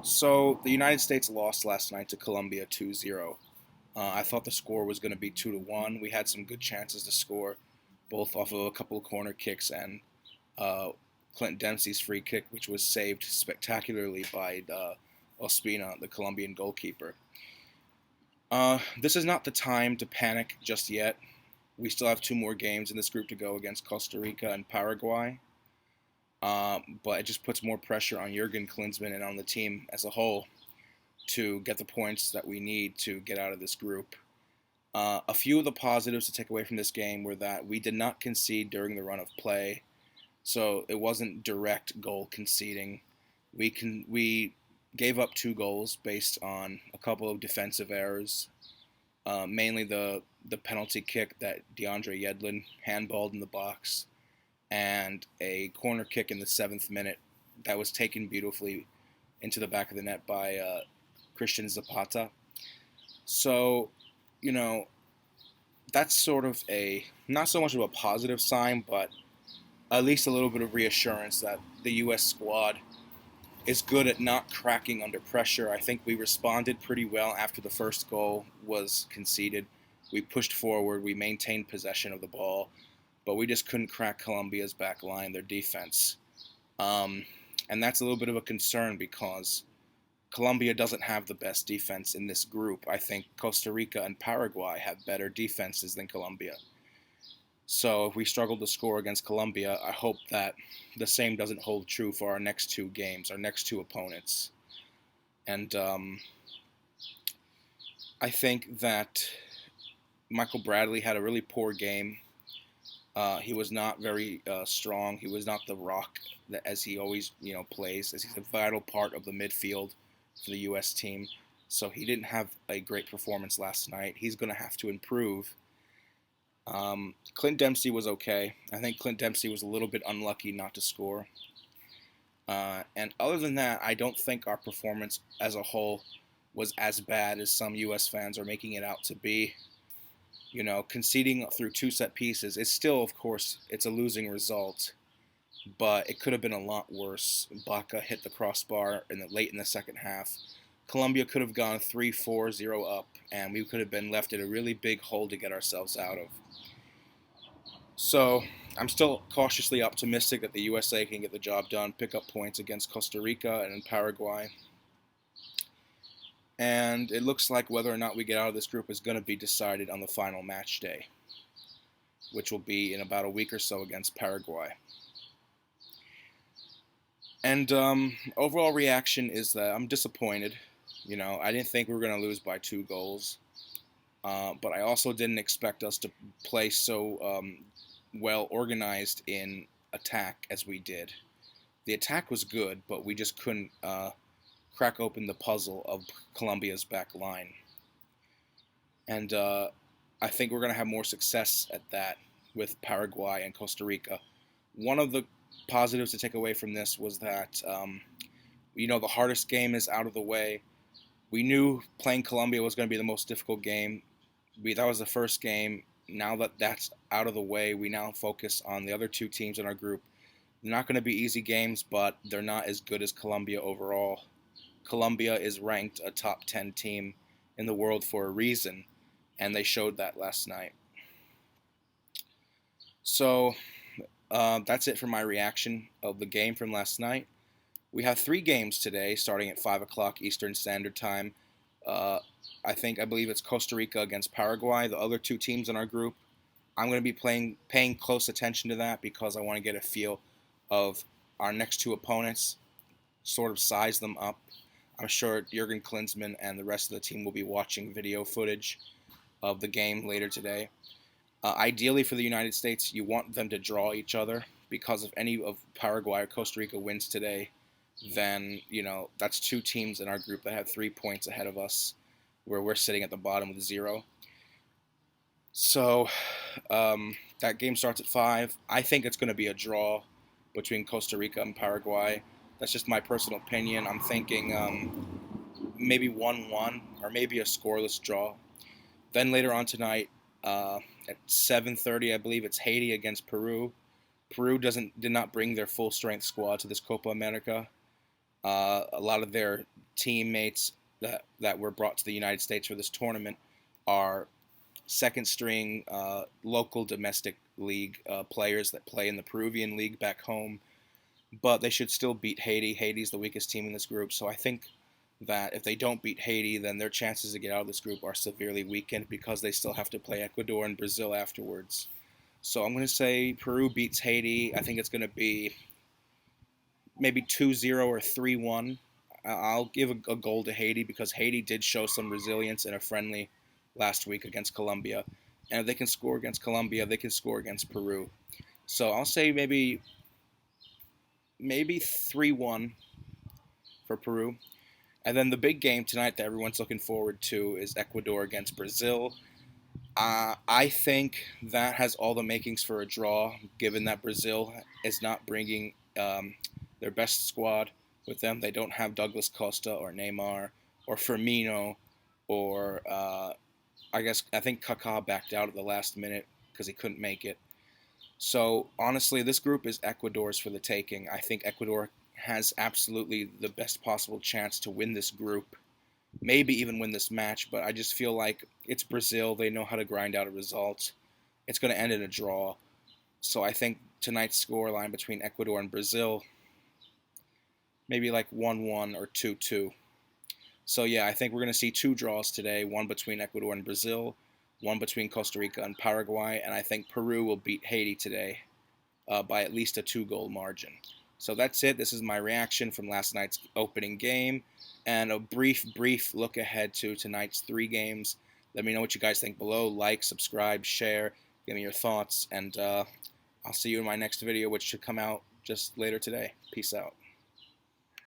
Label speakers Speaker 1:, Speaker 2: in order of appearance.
Speaker 1: So the United States lost last night to Colombia 2-0. I thought the score was going to be 2-1. We had some good chances to score, both off of a couple of corner kicks and uh, Clint Dempsey's free kick, which was saved spectacularly by Ospina, the Colombian goalkeeper. This is not the time to panic just yet. We still have two more games in this group to go against Costa Rica and Paraguay. But it just puts more pressure on Jurgen Klinsmann and on the team as a whole to get the points that we need to get out of this group. A few of the positives to take away from this game were that we did not concede during the run of play, so it wasn't direct goal conceding. We gave up two goals based on a couple of defensive errors, mainly the penalty kick that DeAndre Yedlin handballed in the box, and a corner kick in the 7th minute that was taken beautifully into the back of the net by Christian Zapata. So, you know, that's sort of not so much of a positive sign, but at least a little bit of reassurance that the U.S. squad is good at not cracking under pressure. I think we responded pretty well after the first goal was conceded. We pushed forward, we maintained possession of the ball, but we just couldn't crack Colombia's back line, their defense. And that's a little bit of a concern because Colombia doesn't have the best defense in this group. I think Costa Rica and Paraguay have better defenses than Colombia. So if we struggle to score against Colombia, I hope that the same doesn't hold true for our next two games, our next two opponents. And I think that Michael Bradley had a really poor game. He was not very strong. He was not the rock that, as he always, plays. As he's a vital part of the midfield for the U.S. team. So he didn't have a great performance last night. He's going to have to improve. Clint Dempsey was okay. I think Clint Dempsey was a little bit unlucky not to score. And other than that, I don't think our performance as a whole was as bad as some U.S. fans are making it out to be. Conceding through two set pieces is still, of course, it's a losing result, but it could have been a lot worse. Baca hit the crossbar late in the second half. Colombia could have gone 3-4-0 up, and we could have been left in a really big hole to get ourselves out of. So I'm still cautiously optimistic that the USA can get the job done, pick up points against Costa Rica and Paraguay. And it looks like whether or not we get out of this group is going to be decided on the final match day, which will be in about a week or so against Paraguay. And overall reaction is that I'm disappointed. I didn't think we were going to lose by 2 goals. But I also didn't expect us to play so well organized in attack as we did. The attack was good, but we just couldn't crack open the puzzle of Colombia's back line. And I think we're going to have more success at that with Paraguay and Costa Rica. One of the positives to take away from this was that, the hardest game is out of the way. We knew playing Colombia was going to be the most difficult game. That was the first game. Now that that's out of the way, we now focus on the other two teams in our group. They're not going to be easy games, but they're not as good as Colombia overall. Colombia is ranked a top 10 team in the world for a reason, and they showed that last night. So that's it for my reaction of the game from last night. We have 3 games today, starting at 5 o'clock Eastern Standard Time. I believe it's Costa Rica against Paraguay, the other two teams in our group. I'm going to be paying close attention to that because I want to get a feel of our next two opponents, sort of size them up. I'm sure Jurgen Klinsmann and the rest of the team will be watching video footage of the game later today. Ideally for the United States, you want them to draw each other because if any of Paraguay or Costa Rica wins today, then, that's 2 teams in our group that have 3 points ahead of us, where we're sitting at the bottom with 0. So that game starts at 5. I think it's going to be a draw between Costa Rica and Paraguay. That's just my personal opinion. I'm thinking maybe 1-1 or maybe a scoreless draw. Then later on tonight at 7:30, I believe it's Haiti against Peru. Peru did not bring their full strength squad to this Copa America. A lot of their teammates that were brought to the United States for this tournament are second string local domestic league players that play in the Peruvian league back home, but they should still beat Haiti. Haiti's the weakest team in this group, so I think that if they don't beat Haiti, then their chances to get out of this group are severely weakened because they still have to play Ecuador and Brazil afterwards. So I'm going to say Peru beats Haiti. I think it's going to be maybe 2-0 or 3-1. I'll give a goal to Haiti because Haiti did show some resilience in a friendly last week against Colombia. And if they can score against Colombia, they can score against Peru. So I'll say maybe 3-1 for Peru. And then the big game tonight that everyone's looking forward to is Ecuador against Brazil. I think that has all the makings for a draw, given that Brazil is not bringing their best squad with them. They don't have Douglas Costa or Neymar or Firmino or I think Kaká backed out at the last minute because he couldn't make it. So honestly, this group is Ecuador's for the taking. I think Ecuador has absolutely the best possible chance to win this group, maybe even win this match, but I just feel like it's Brazil. They know how to grind out a result. It's going to end in a draw. So I think tonight's scoreline between Ecuador and Brazil, maybe like 1-1 or 2-2. So yeah, I think we're going to see two draws today, one between Ecuador and Brazil, one between Costa Rica and Paraguay, and I think Peru will beat Haiti today by at least a 2-goal margin. So that's it. This is my reaction from last night's opening game and a brief look ahead to tonight's 3 games. Let me know what you guys think below. Like, subscribe, share, give me your thoughts, and I'll see you in my next video, which should come out just later today. Peace out.